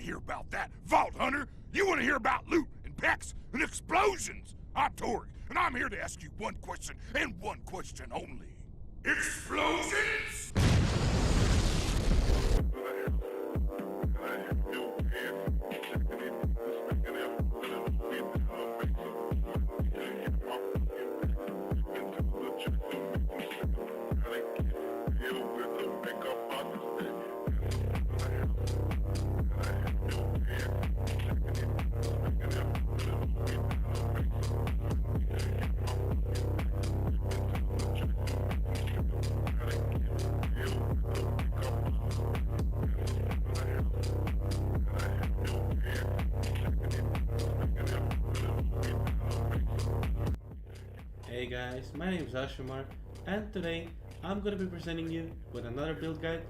to hear about that, Vault Hunter. You want to hear about loot and packs and explosions. I'm Tori, and I'm here to ask you one question and one question only. Explosions? Hey guys, my name is Ashimar, and today I'm gonna be presenting you with another build guide.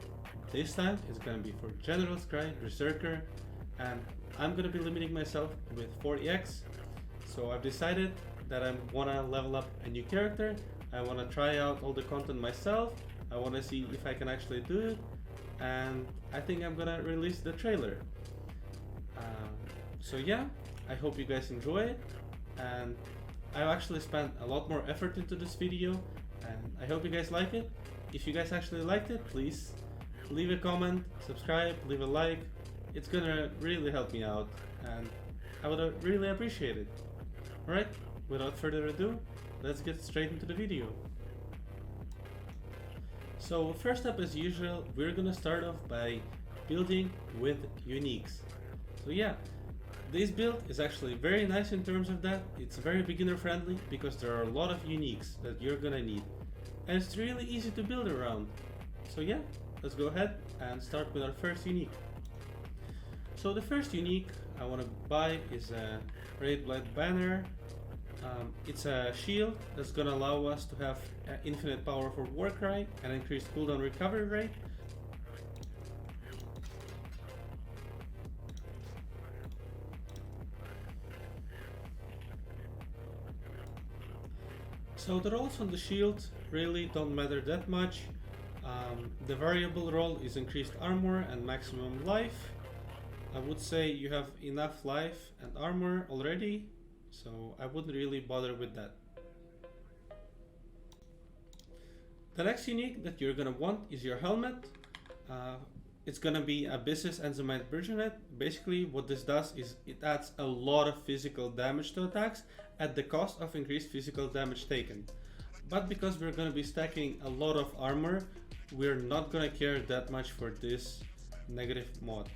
This time it's gonna be for General Scry Berserker, and I'm gonna be limiting myself with 40x. So I've decided that I wanna level up a new character. I wanna try out all the content myself. I wanna see if I can actually do it, and I think I'm gonna release the trailer. So yeah, I hope you guys enjoy it, and I've actually spent a lot more effort into this video, and I hope you guys like it. If you guys actually liked it, please leave a comment, subscribe, leave a like. It's gonna really help me out, and I would really appreciate it. Alright, without further ado, let's get straight into the video. So first up, as usual, we're gonna start off by building with uniques. So yeah, this build is actually very nice in terms of that. It's very beginner friendly because there are a lot of uniques that you're gonna need, and it's really easy to build around. So yeah, let's go ahead and start with our first unique. So the first unique I want to buy is a Red Blood Banner. It's a shield that's gonna allow us to have infinite power for Warcry and increased cooldown recovery rate. So the rolls on the shield really don't matter that much. The variable roll is increased armor and maximum life. I would say you have enough life and armor already, so I wouldn't really bother with that. The next unique that you're gonna want is your helmet. It's gonna be Abyssus Enzymite Burgeonet. Basically what this does is it adds a lot of physical damage to attacks at the cost of increased physical damage taken. But because we're gonna be stacking a lot of armor, we're not gonna care that much for this negative mod.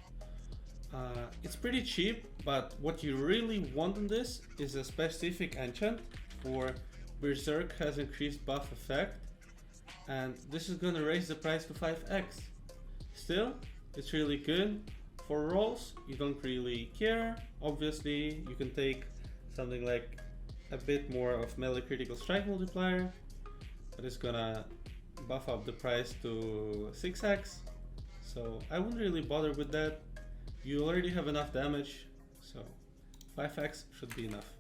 It's pretty cheap, but what you really want on this is a specific enchant for Berserk has increased buff effect, and this is gonna raise the price to 5x. Still, it's really good. For rolls, you don't really care. Obviously, you can take something like a bit more of melee critical strike multiplier, but it's gonna buff up the price to 6x. So I wouldn't really bother with that. You already have enough damage, so 5x should be enough.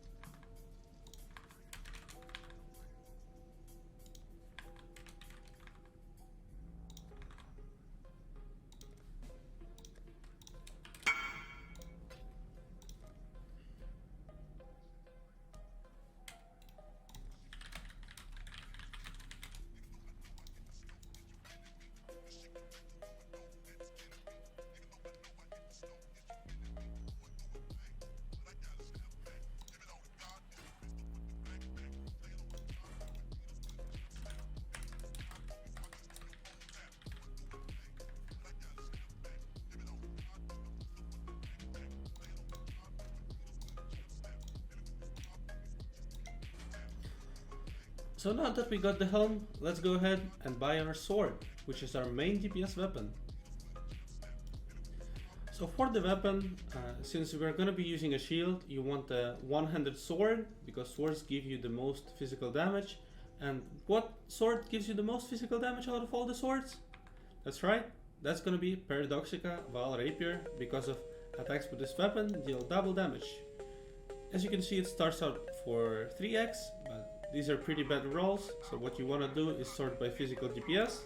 So now that we got the helm, let's go ahead and buy our sword, which is our main DPS weapon. So for the weapon, since we're going to be using a shield, you want a one-handed sword, because swords give you the most physical damage. And what sword gives you the most physical damage out of all the swords? That's right, that's going to be Paradoxica Val Rapier, because of attacks with this weapon deal double damage. As you can see, it starts out for 3x, but these are pretty bad rolls, so what you want to do is sort by physical DPS.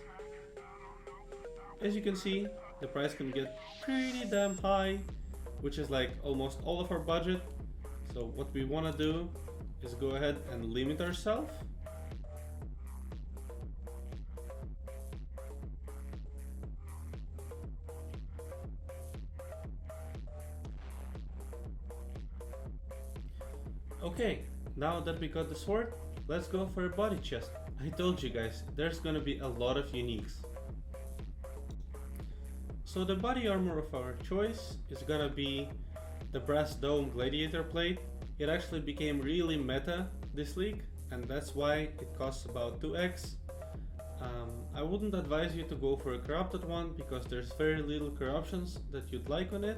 As you can see, the price can get pretty damn high, which is like almost all of our budget. So what we want to do is go ahead and limit ourselves. Okay, now that we got the sword, let's go for a body chest. I told you guys, there's gonna be a lot of uniques. So the body armor of our choice is gonna be the brass dome gladiator plate. It actually became really meta this league, and that's why it costs about 2x. I wouldn't advise you to go for a corrupted one because there's very little corruptions that you'd like on it.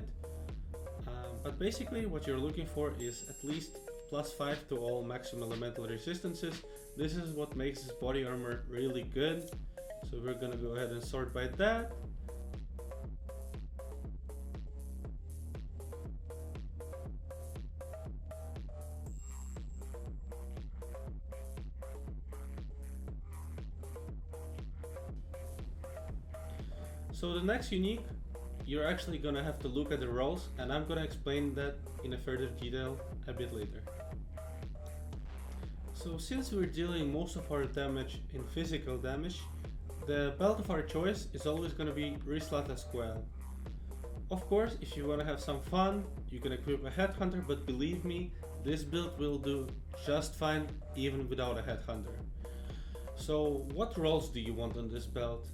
But basically what you're looking for is at least +5 to all maximum elemental resistances. This is what makes this body armor really good. So we're gonna go ahead and sort by that. So the next unique, you're actually gonna have to look at the rolls, and I'm gonna explain that in a further detail a bit later. So since we're dealing most of our damage in physical damage, the belt of our choice is always gonna be Rislata Squall. Of course, if you wanna have some fun, you can equip a Headhunter, but believe me, this build will do just fine even without a Headhunter. So what rolls do you want on this belt?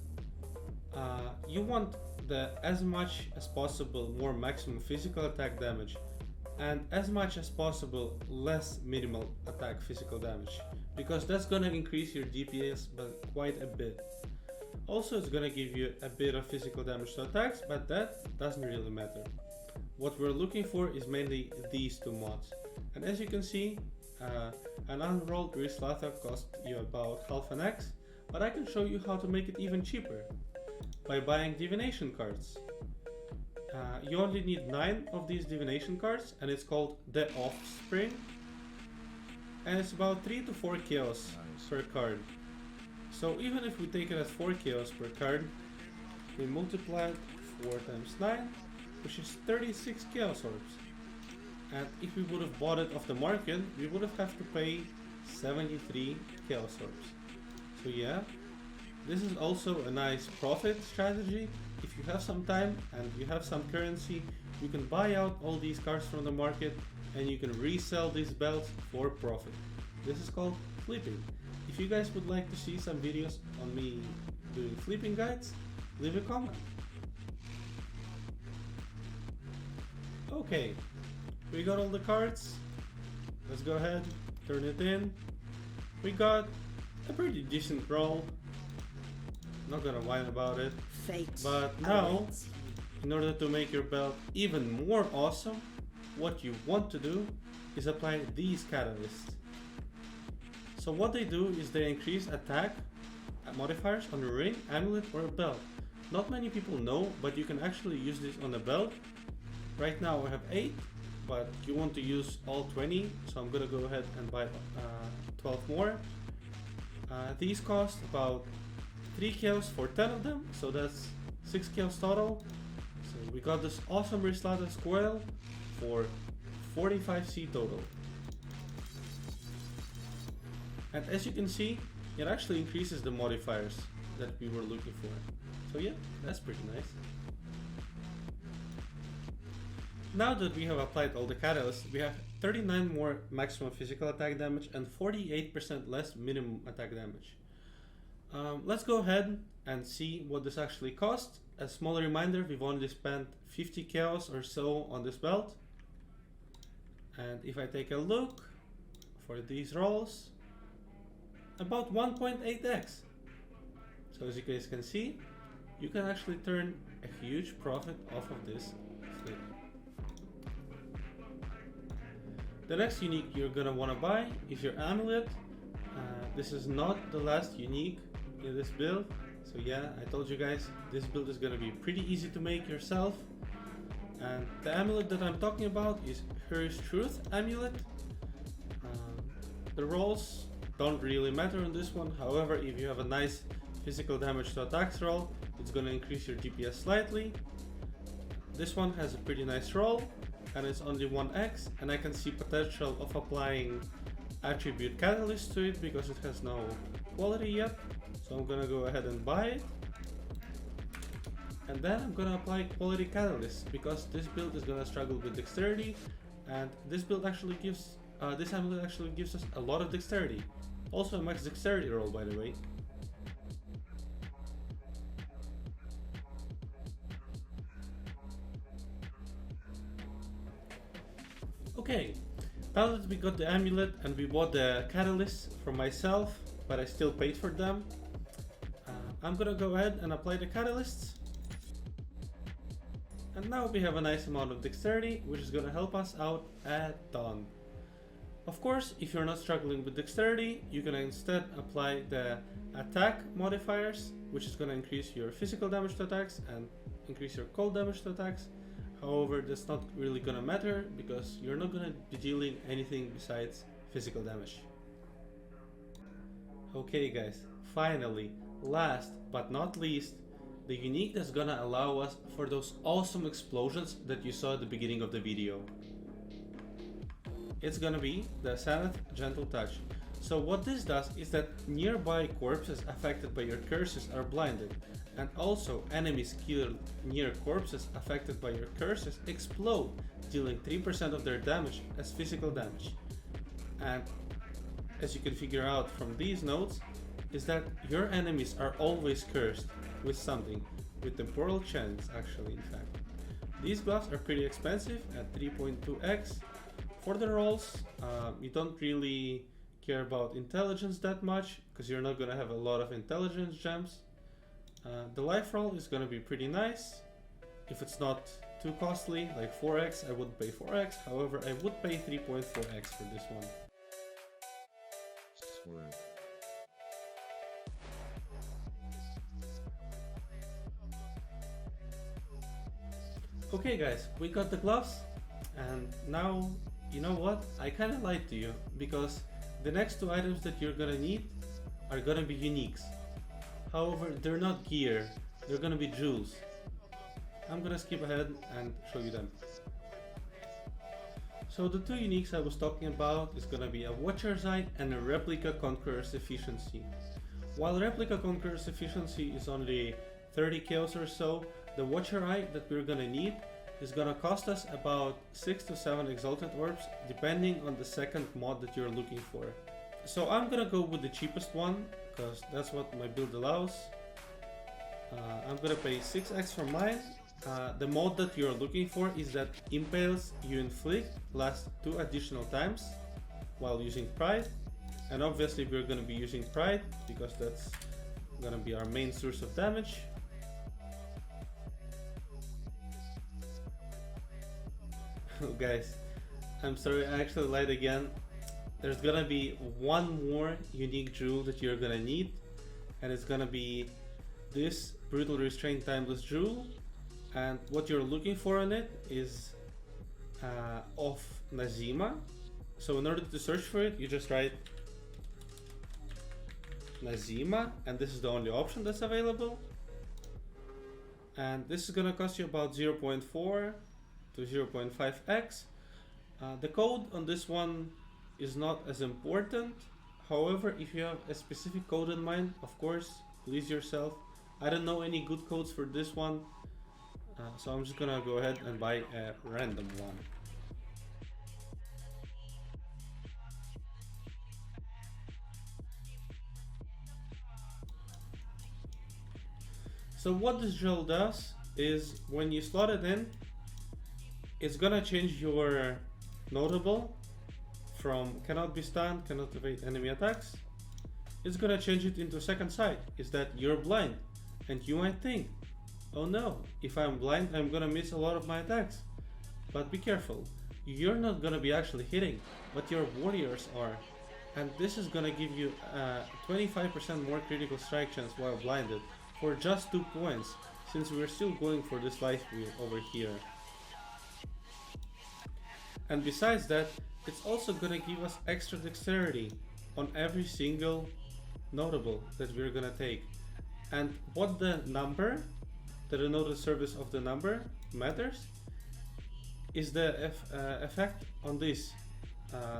You want the as much as possible more maximum physical attack damage and as much as possible less minimal attack physical damage, because that's gonna increase your DPS by quite a bit. Also, it's gonna give you a bit of physical damage to attacks, but that doesn't really matter. What we're looking for is mainly these two mods, and as you can see, an unrolled Rislata costs you about half an X, but I can show you how to make it even cheaper by buying divination cards. You only need 9 of these divination cards, and it's called the Offspring, and it's about 3 to 4 chaos per card. So even if we take it as 4 chaos per card, we multiply it 4 times 9, which is 36 chaos orbs. And if we would have bought it off the market, we would have to pay 73 chaos orbs. So yeah, this is also a nice profit strategy. If you have some time and you have some currency, you can buy out all these cards from the market and you can resell these belts for profit. This is called flipping. If you guys would like to see some videos on me doing flipping guides, leave a comment. Okay, we got all the cards. Let's go ahead, turn it in. We got a pretty decent roll. Not gonna whine about it. Fate but now, awaits. in order to make your belt even more awesome, what you want to do is apply these catalysts. So what they do is they increase attack modifiers on a ring, amulet, or a belt. Not many people know, but you can actually use this on a belt. Right now I have 8, but you want to use all 20, so I'm gonna go ahead and buy 12 more. These cost about 3 kills for 10 of them, so that's 6 kills total. So we got this awesome Rislata Squall for 45C total. And as you can see, it actually increases the modifiers that we were looking for. So yeah, that's pretty nice. Now that we have applied all the catalysts, we have 39 more maximum physical attack damage and 48% less minimum attack damage. Let's go ahead and see what this actually costs. A small reminder, we've only spent 50 chaos or so on this belt. And if I take a look for these rolls, about 1.8x. So as you guys can see, you can actually turn a huge profit off of this flip. The next unique you're gonna wanna buy is your Amulet. This is not the last unique in this build. So yeah, I told you guys, this build is gonna be pretty easy to make yourself. And the amulet that I'm talking about is Hers Truth Amulet. The rolls don't really matter on this one. However, if you have a nice physical damage to attacks roll, it's gonna increase your DPS slightly. This one has a pretty nice roll and it's only 1x, and I can see potential of applying attribute catalyst to it because it has no quality yet. So I'm gonna go ahead and buy it. And then I'm gonna apply quality catalyst because this build is gonna struggle with dexterity, and this build actually gives, this amulet actually gives us a lot of dexterity. Also a max dexterity roll, by the way. Okay, now that we got the amulet and we bought the catalysts for myself, but I still paid for them, I'm gonna go ahead and apply the catalysts. And now we have a nice amount of dexterity, which is gonna help us out a ton. Of course, if you're not struggling with dexterity, you can instead apply the attack modifiers, which is gonna increase your physical damage to attacks and increase your cold damage to attacks. However, that's not really gonna matter because you're not gonna be dealing anything besides physical damage. Okay guys, finally, last but not least, the unique that's gonna allow us for those awesome explosions that you saw at the beginning of the video. It's gonna be the Zenith Gentle Touch. So what this does is that nearby corpses affected by your curses are blinded, and also enemies killed near corpses affected by your curses explode, dealing 3% of their damage as physical damage. And as you can figure out from these notes, is that your enemies are always cursed with something, with temporal chance actually, in fact. These gloves are pretty expensive at 3.2x. For the rolls, you don't really care about intelligence that much because you're not gonna have a lot of intelligence gems. The life roll is gonna be pretty nice. If it's not too costly, like 4x, I wouldn't pay 4x. However, I would pay 3.4x for this one. Swear. Okay guys, we got the gloves, and now, you know what, I kinda lied to you, because the next two items that you're gonna need are gonna be uniques. However, they're not gear, they're gonna be jewels. I'm gonna skip ahead and show you them. So the two uniques I was talking about is gonna be a Watcher's Eye and a Replica Conqueror's Efficiency. While Replica Conqueror's Efficiency is only 30 chaos or so, the Watcher Eye that we're gonna need is gonna cost us about 6 to 7 Exalted Orbs depending on the second mod that you're looking for. So I'm gonna go with the cheapest one because that's what my build allows. I'm gonna pay 6x for mine. The mod that you're looking for is that impales you inflict lasts 2 additional times while using Pride, and obviously we're gonna be using Pride because that's gonna be our main source of damage. Oh guys, I'm sorry, I actually lied again. There's gonna be one more unique jewel that you're gonna need, and it's gonna be this Brutal Restraint Timeless Jewel. And what you're looking for on it is of Nazima. So in order to search for it, you just write Nazima, and this is the only option that's available. And this is gonna cost you about 0.4 to 0.5x. The code on this one is not as important. However, if you have a specific code in mind, of course, please yourself. I don't know any good codes for this one, so I'm just gonna go ahead and buy a random one. So what this gel does is when you slot it in, it's gonna change your notable from cannot be stunned, cannot evade enemy attacks. It's gonna change it into second sight, is that you're blind. And you might think, oh no, if I'm blind, I'm gonna miss a lot of my attacks. But be careful, you're not gonna be actually hitting, but your warriors are. And this is gonna give you 25% more critical strike chance while blinded for just 2 points, since we're still going for this life wheel over here. And besides that, it's also gonna give us extra dexterity on every single notable that we're gonna take. And what the number, the denoted service of the number, matters is the effect on these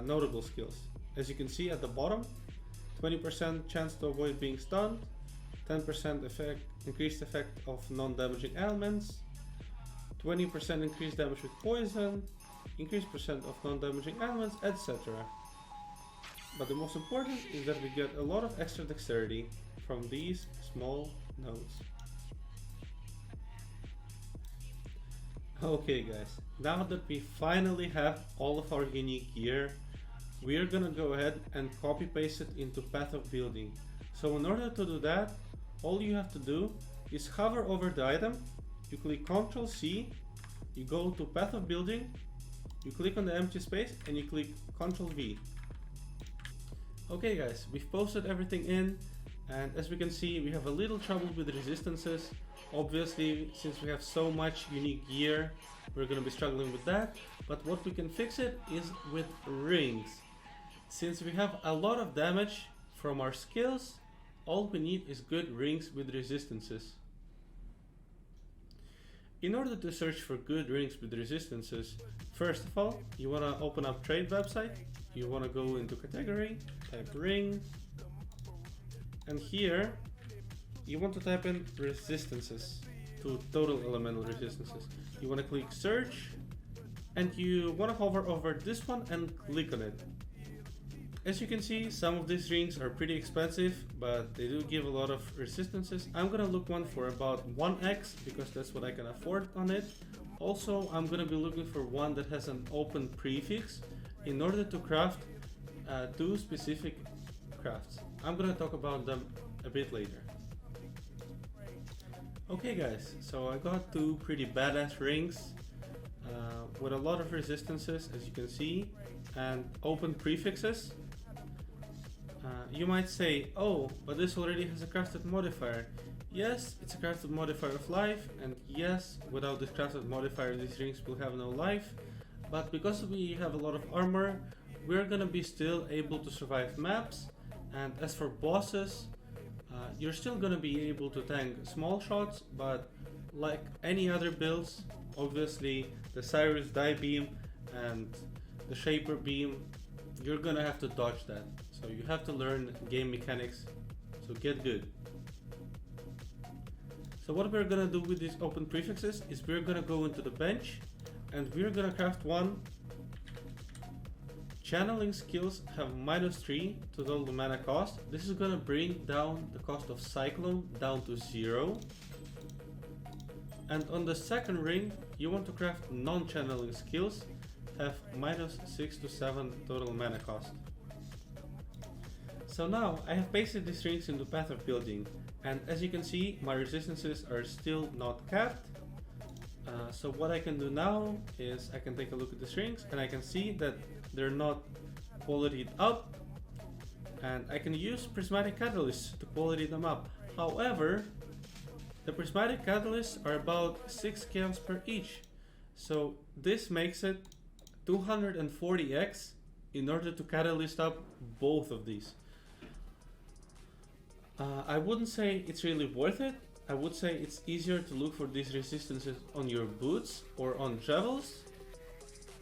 notable skills. As you can see at the bottom, 20% chance to avoid being stunned, 10% increased effect of non-damaging elements, 20% increased damage with poison, increased percent of non-damaging elements, etc. But the most important is that we get a lot of extra dexterity from these small nodes. Okay guys, now that we finally have all of our unique gear, we are gonna go ahead and copy paste it into Path of Building. So in order to do that, all you have to do is hover over the item, you click Ctrl C, you go to Path of Building, you click on the empty space and you click Ctrl V. Okay guys, we've posted everything in, and as we can see we have a little trouble with resistances. Obviously, since we have so much unique gear, we're gonna be struggling with that, but what we can fix it is with rings. Since we have a lot of damage from our skills, all we need is good rings with resistances. In order to search for good rings with resistances, first of all, you want to open up trade website, you want to go into category, type ring, and here you want to type in resistances to total elemental resistances. You want to click search and you want to hover over this one and click on it. As you can see, some of these rings are pretty expensive, but they do give a lot of resistances. I'm gonna look one for about 1x because that's what I can afford on it. Also, I'm gonna be looking for one that has an open prefix in order to craft 2 specific crafts. I'm gonna talk about them a bit later. Okay guys, so I got 2 pretty badass rings with a lot of resistances, as you can see, and open prefixes. You might say, oh, but this already has a crafted modifier. Yes, it's a crafted modifier of life, and yes, without this crafted modifier these rings will have no life, but because we have a lot of armor, we're gonna be still able to survive maps. And as for bosses, you're still gonna be able to tank small shots, but like any other builds, obviously the Cyrus die beam and the Shaper beam, you're gonna have to dodge that. So you have to learn game mechanics, so get good. So what we're gonna do with these open prefixes is we're gonna go into the bench and we're gonna craft one. Channeling skills have -3 to total mana cost. This is gonna bring down the cost of Cyclone down to 0. And on the second ring, you want to craft non-channeling skills, have -6 to 7 total mana cost. So now I have pasted these rings into Path of Building, and as you can see, my resistances are still not capped. So what I can do now is I can take a look at these rings and I can see that they're not qualityed up, and I can use prismatic catalysts to quality them up. However, the prismatic catalysts are about 6 chaos per each, so this makes it 240x in order to catalyst up both of these. I wouldn't say it's really worth it. I would say it's easier to look for these resistances on your boots or on travels.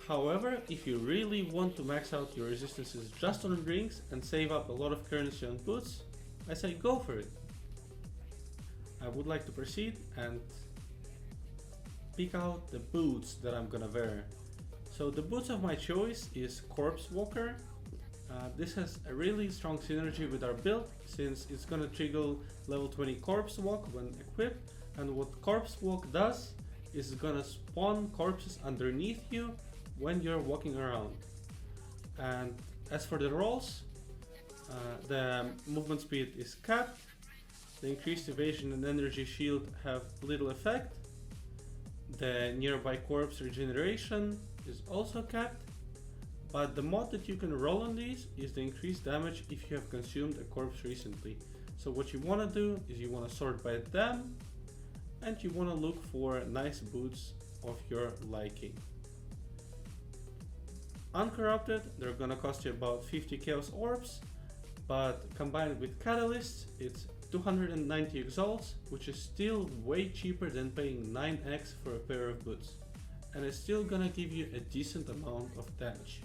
However, if you really want to max out your resistances just on rings and save up a lot of currency on boots, I say go for it. I would like to proceed and pick out the boots that I'm gonna wear. So the boots of my choice is Corpse Walker. This has a really strong synergy with our build since it's gonna trigger level 20 Corpse Walk when equipped, and what Corpse Walk does is gonna spawn corpses underneath you when you're walking around. And as for the rolls, the movement speed is capped, the increased evasion and energy shield have little effect, the nearby corpse regeneration is also capped, but the mod that you can roll on these is the increased damage if you have consumed a corpse recently. So what you want to do is you want to sort by them and you want to look for nice boots of your liking. Uncorrupted, they're gonna cost you about 50 chaos orbs, but combined with catalysts, it's 290 exalts, which is still way cheaper than paying 9x for a pair of boots, and it's still gonna give you a decent amount of damage.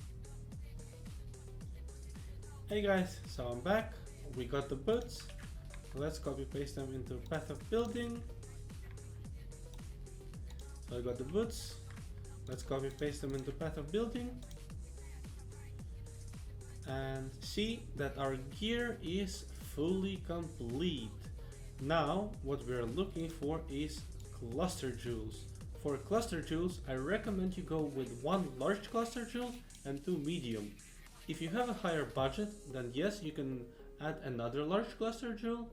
Hey guys, so I'm back. We got the boots. Let's copy paste them into Path of Building. So I got the boots. Let's copy paste them into Path of Building. And see that our gear is fully complete. Now what we're looking for is cluster jewels. For cluster jewels, I recommend you go with 1 large cluster jewel and 2 medium. If you have a higher budget, then yes, you can add another large cluster jewel,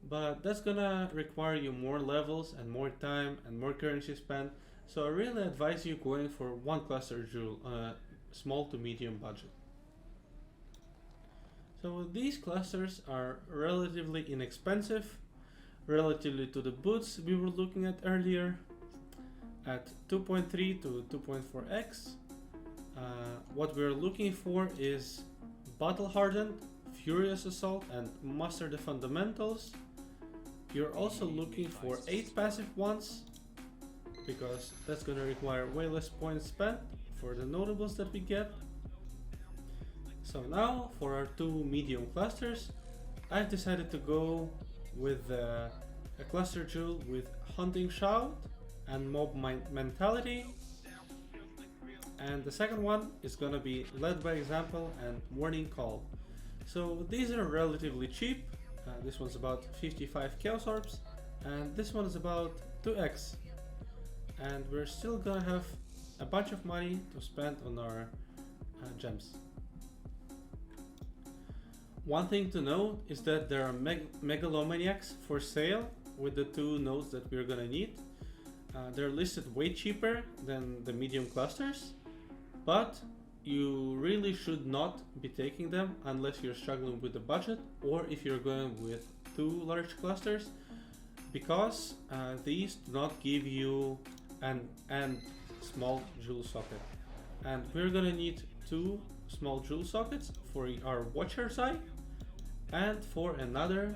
but that's gonna require you more levels and more time and more currency spent. So I really advise you going for 1 cluster jewel on a small to medium budget. So these clusters are relatively inexpensive, relatively to the boots we were looking at earlier, at 2.3 to 2.4x. What we're looking for is Battle Hardened, Furious Assault, and Master the Fundamentals. You're also looking for 8 passive ones, because that's going to require way less points spent for the notables that we get. So now for our 2 medium clusters, I've decided to go with a cluster jewel with Hunting Shout and Mob Mentality, and the second one is going to be Led by Example and Warning Call. So these are relatively cheap. This one's about 55 Chaos Orbs, and this one is about 2x. And we're still gonna have a bunch of money to spend on our gems. One thing to note is that there are megalomaniacs for sale with the 2 nodes that we're gonna need. They're listed way cheaper than the medium clusters, but you really should not be taking them unless you're struggling with the budget, or if you're going with 2 large clusters, because these do not give you an small jewel socket, and we're gonna need 2 small jewel sockets for our Watcher's Eye and for another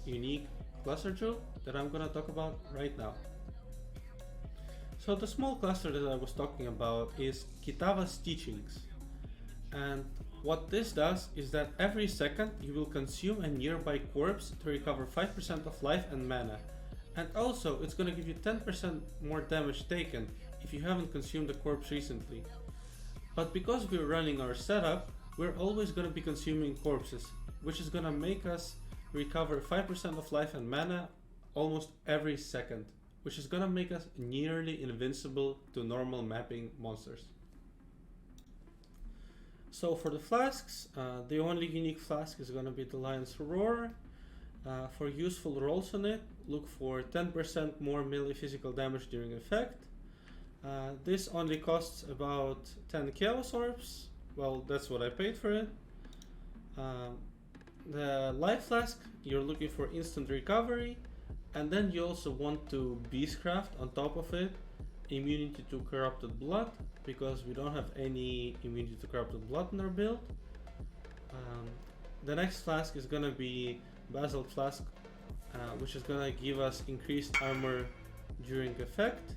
unique cluster jewel that I'm gonna talk about right now. So the small cluster that I was talking about is Kitava's Teachings, and what this does is that every second you will consume a nearby corpse to recover 5% of life and mana, and also it's gonna give you 10% more damage taken if you haven't consumed a corpse recently. But because we're running our setup, we're always gonna be consuming corpses, which is gonna make us recover 5% of life and mana almost every second, which is gonna make us nearly invincible to normal mapping monsters. So for the flasks, the only unique flask is gonna be the Lion's Roar. For useful rolls on it, look for 10% more melee physical damage during effect. This only costs about 10 Chaos Orbs. Well, that's what I paid for it. The Life Flask, you're looking for instant recovery, and then you also want to Beastcraft on top of it immunity to corrupted blood, because we don't have any immunity to corrupted blood in our build. The next flask is gonna be Basalt Flask, which is gonna give us increased armor during effect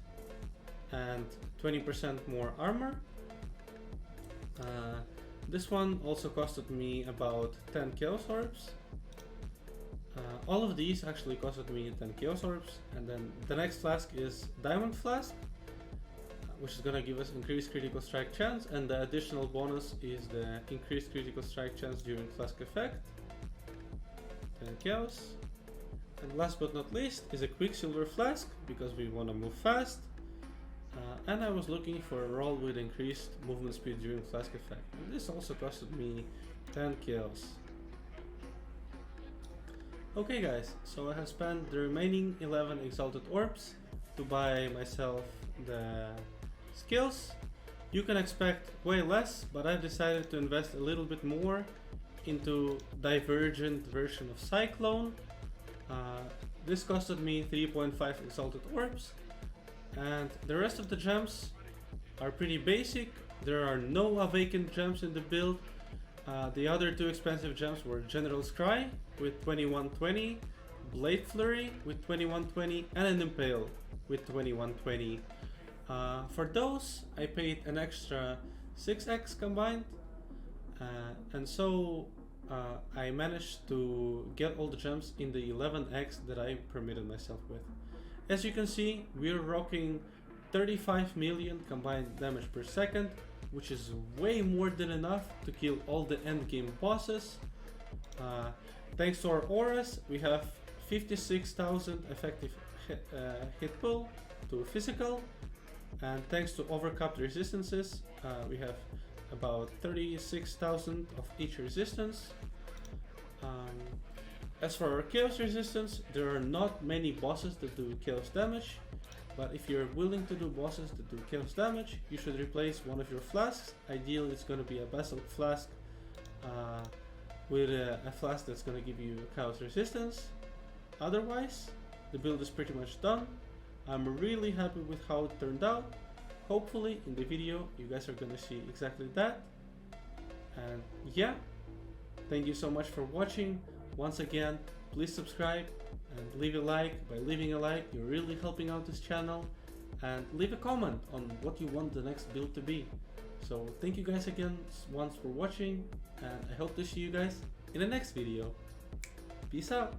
and 20% more armor. This one also costed me about 10 Chaos Orbs. All of these actually costed me 10 Chaos Orbs, and then the next flask is Diamond Flask, which is gonna give us increased critical strike chance, and the additional bonus is the increased critical strike chance during flask effect. 10 Chaos. And last but not least is a Quicksilver Flask, because we want to move fast. And I was looking for a roll with increased movement speed during flask effect. And this also costed me 10 kills. Okay guys, so I have spent the remaining 11 Exalted Orbs to buy myself the skills. You can expect way less, but I've decided to invest a little bit more into Divergent version of Cyclone. This costed me 3.5 Exalted Orbs, and the rest of the gems are pretty basic. There are no Awakened gems in the build. The other two expensive gems were General's Cry with 2120, Blade Flurry with 2120 and an Impale with 2120. For those, I paid an extra 6x combined, and so I managed to get all the gems in the 11x that I permitted myself with. As you can see, we're rocking 35 million combined damage per second, which is way more than enough to kill all the endgame bosses. Thanks to our auras, we have 56,000 effective hit pull to physical, and thanks to overcapped resistances, we have about 36,000 of each resistance. As for our chaos resistance, there are not many bosses that do chaos damage, but if you're willing to do bosses that do chaos damage, you should replace one of your flasks. Ideally, it's going to be a basalt flask with a flask that's going to give you chaos resistance. Otherwise, the build is pretty much done. I'm really happy with how it turned out. Hopefully in the video you guys are gonna see exactly that. And yeah, thank you so much for watching. Once again, please subscribe and leave a like. By leaving a like, you're really helping out this channel. And leave a comment on what you want the next build to be. So thank you guys again once for watching, and I hope to see you guys in the next video. Peace out.